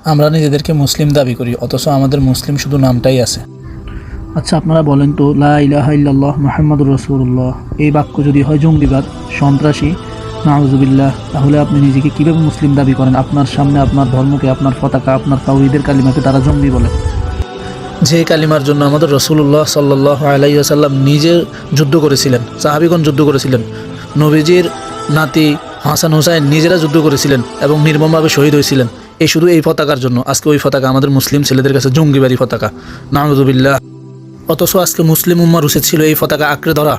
আমরা নিজেদেরকে মুসলিম দাবি করি, অথচ আমাদের মুসলিম শুধু নামটাই আছে। আচ্ছা, আপনারা বলেন তো, লা ইলাহা ইল্লাল্লাহ মুহাম্মাদুর রাসূলুল্লাহ এই বাক্য যদি হয় জঙ্গিবাদ, সন্ত্রাসী, নাউযুবিল্লাহ, তাহলে আপনি নিজেকে কীভাবে মুসলিম দাবি করেন? আপনার সামনে আপনার ধর্মকে, আপনার পতাকা, আপনার তাওহীদের কালিমাকে তারা জঙ্গি বলে। যে কালিমার জন্য আমাদের রাসূলুল্লাহ সাল্লাল্লাহু আলাইহি ওয়াসাল্লাম নিজে যুদ্ধ করেছিলেন, সাহাবীগণ যুদ্ধ করেছিলেন, নবীজির নাতি হাসান হুসাইন নিজেরা যুদ্ধ করেছিলেন এবং নির্মমভাবে শহীদ হয়েছিলেন, এই শুধু এই পতাকার জন্য। আজকে ওই পতাকা আমাদের মুসলিম ছেলেদের কাছে জঙ্গিবাদী পতাকা, নাউযুবিল্লাহ। অথচ আজকে মুসলিম উম্মার উচিত ছিল এই পতাকা আঁকড়ে ধরা,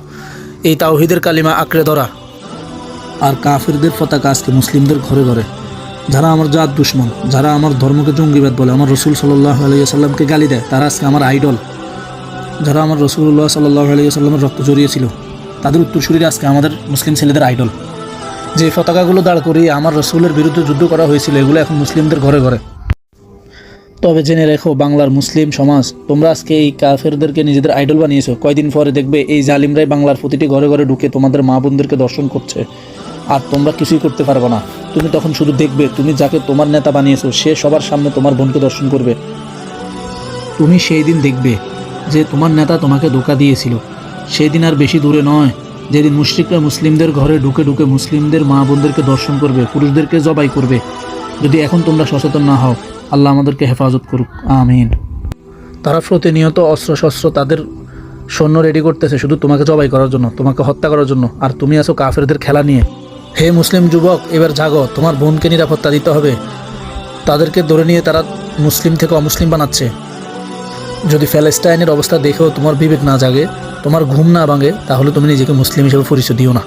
এই তাওহীদের কালিমা আঁকড়ে ধরা। আর কাফিরদের পতাকা আজকে মুসলিমদের ঘরে ঘরে। যারা আমার জাত দুশ্মন, যারা আমার ধর্মকে জঙ্গিবাদ বলে, আমার রসুল সাল্লাল্লাহু আলাইহি ওয়াসাল্লামকে গালি দেয়, তারা আজকে আমার আইডল। যারা আমার রাসূলুল্লাহ সাল্লাল্লাহু আলাইহি ওয়াসাল্লামের রক্ত জড়িয়েছিল, তাদের উত্তরসূরিরা আজকে আমাদের মুসলিম ছেলেদের আইডল। যে পতাকাগুলো দাঁড় করিয়ে আমার রসুলের বিরুদ্ধে যুদ্ধ করা হয়েছিল, এগুলো এখন মুসলিমদের ঘরে ঘরে। তবে জেনে রেখো বাংলার মুসলিম সমাজ, তোমরা আজকে এই কাফেরদেরকে নিজেদের আইডল বানিয়েছো। কয়দিন পরে দেখবে এই জালিমরাই বাংলার প্রতিটি ঘরে ঘরে ঢুকে তোমাদের মা বোনদেরকে দর্শন করছে, আর তোমরা কিছুই করতে পারবে না। তুমি তখন শুধু দেখবে, তুমি যাকে তোমার নেতা বানিয়েছো সে সবার সামনে তোমার বোনকে দর্শন করবে। তুমি সেই দিন দেখবে যে তোমার নেতা তোমাকে ধোঁকা দিয়েছিল। সেই দিন আর বেশি দূরে নয়, যেদিন মুশরিকরা মুসলিমদের ঘরে ঢুকে ঢুকে মুসলিমদের মা বোনদেরকে দর্শন করবে, পুরুষদেরকে জবাই করবে। যদি এখন তোমরা সচেতন না হও, আল্লাহ আমাদেরকে হেফাজত করুক, আমিন। তারা প্রতিনিয়ত অস্ত্রশস্ত্র, তাদের সৈন্য রেডি করতেছে শুধু তোমাকে জবাই করার জন্য, তোমাকে হত্যা করার জন্য, আর তুমি আছো কাফেরদের খেলা নিয়ে। হে মুসলিম যুবক, এবার জাগো, তোমার বোনকে নিরাপত্তা দিতে হবে। তাদেরকে ধরে নিয়ে তারা মুসলিম থেকে অমুসলিম বানাচ্ছে। যদি প্যালেস্টাইনের অবস্থা দেখেও তোমার বিবেক না জাগে, তোমার ঘুম না ভাঙে, তাহলে তুমি নিজেকে মুসলিম হিসেবে পরিচয় দিও না।